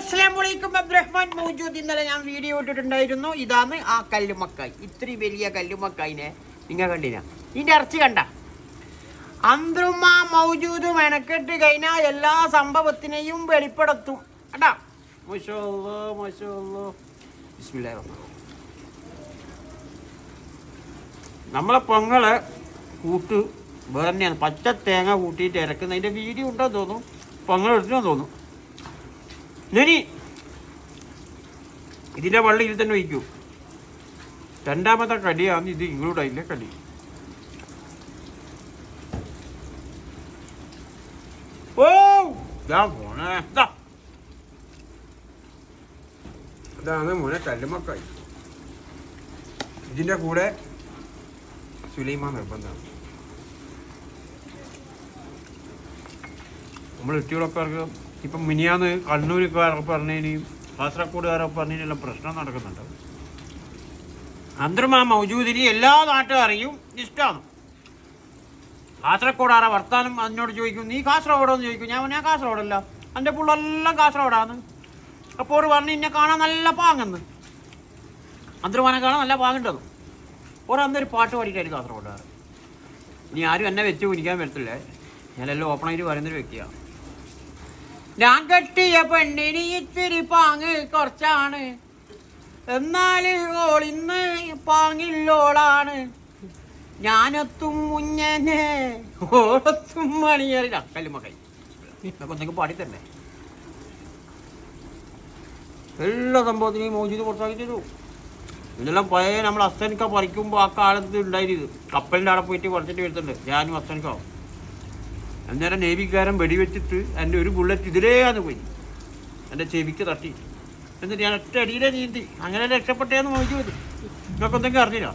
അസ്സലാമലൈക്കും അബ്ദുറഹ്മാൻ മൗജൂദ്. ഇന്നലെ ഞാൻ വീഡിയോ ഇട്ടിട്ടുണ്ടായിരുന്നു. ഇതാണ് ആ കല്ലുമക്കായി. ഇത്രയും വലിയ കല്ലുമക്കായിനെ നിങ്ങൾ കണ്ടിന? ഇതിന്റെ ഇറച്ചി കണ്ട? അന്ത്രുമ്മ മൗജൂദ് മെനക്കെട്ട് കഴിഞ്ഞാൽ എല്ലാ സംഭവത്തിനെയും വെളിപ്പെടുത്തും കേട്ടാ. നമ്മളെ പൊങ്ങളെ കൂട്ട് വേറെ തന്നെയാണ്. പച്ച തേങ്ങ കൂട്ടിയിട്ട് ഇറക്കുന്നതിൻ്റെ വീഡിയോ ഉണ്ടോ തോന്നും, പൊങ്ങൾ എടുത്തോ തോന്നും. ഇനി ഇതിൻ്റെ വള്ളിയിൽ തന്നെ വയ്ക്കൂ. രണ്ടാമത്തെ കടിയാണ് ഇത്, ഇങ്ങോട്ട് അതിൻ്റെ കടി. ഓ മോനെ, ഇതാണ് മോനെ കല്ലുമക്കായി. ഇതിൻ്റെ കൂടെ സുലൈമാൻ നിർബന്ധമാണ്. നമ്മൾ എത്തിയോടൊക്കെ ഇപ്പം മിനിയാന്ന് കണ്ണൂരുകാരൊക്കെ പറഞ്ഞതിന്, കാസർഗോഡുകാരൊക്കെ പറഞ്ഞതിനെല്ലാം പ്രശ്നം നടക്കുന്നുണ്ട്. അന്തർമാ മൗജൂദിന് എല്ലാ നാട്ടുകാരെയും ഇഷ്ടമാണ്. കാസർഗോഡാറ വർത്താനം അതിനോട് ചോദിക്കും, നീ കാസർഗോഡോന്ന് ചോദിക്കും. ഞാൻ കാസർഗോഡല്ല, എൻ്റെ പിള്ളെല്ലാം കാസർഗോഡാണ്. അപ്പോൾ പറഞ്ഞ് എന്നെ കാണാൻ നല്ല പാങ്ങെന്ന്, അന്തർമാനെ കാണാൻ നല്ല പാങ്ങുണ്ടത്. ഒരന്നൊരു പാട്ട് പാടിയിട്ടായിരുന്നു കാസർഗോഡുകാർ. ഇനി ആരും എന്നെ വെച്ച് കുനിക്കാൻ വരത്തില്ലേ, ഞാനെല്ലാം ഓപ്പണായിട്ട് പറയുന്നൊരു വ്യക്തിയാണ്. ഞാൻ കെട്ടിയ പെണ്ണിന് ഇത്തിരി പാങ്ങ് കുറച്ചാണ്, എന്നാൽ ഓളിന്ന് പാങ്ങില്ലോളാണ്. ഞാനെത്തും മുഞ്ഞനെ ഓളത്തും മണിയേറി കല്ലുമക്കായി. ഇതൊക്കെ എന്തെങ്കിലും പാടിത്തന്നെ. എല്ലാ സംഭവത്തിനെയും മൗജൂദ് പുറത്താക്കി തരൂ. ഇതെല്ലാം പഴയ നമ്മൾ അസ്തനിക്ക പറിക്കുമ്പോൾ ആ കാലത്ത് ഉണ്ടായിരുന്നു. കപ്പലിൻ്റെ അവിടെ പോയിട്ട് പറിച്ചിട്ട് വരുത്തുണ്ട് ഞാനും അസ്തനിക്കാവും. അന്നേരം നേവിക്കാരൻ വെടിവെച്ചിട്ട് എൻ്റെ ഒരു ബുള്ളറ്റ് ഇതിലേന്ന് പോയി എൻ്റെ ചെവിക്ക് തട്ടി. എന്നിട്ട് ഞാൻ ഒറ്റ അടിയിലേ നീന്തി അങ്ങനെ രക്ഷപ്പെട്ടേന്ന് മൗജൂദ്. ഇതൊക്കെ എന്തെങ്കിലും അറിഞ്ഞില്ല.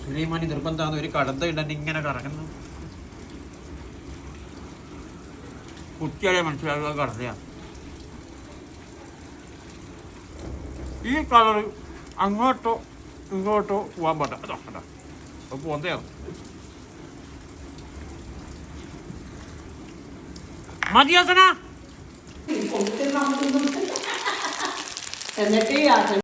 സുലൈമാനി നിർബന്ധമാണ് ഒരു കടന്ത ഉണ്ടെന്ന് ഇങ്ങനെ കറങ്ങുന്നു. കുട്ടികളെ മനസ്സിലാക്കുക കടന്തയാണ്. ഈ കളറ് അങ്ങോട്ടോ ഇങ്ങോട്ടോ പോകാൻ പാടില്ല. അതാ അതാ അത് പോന്തയാണ്. മതിയാസന എന്നിട്ട്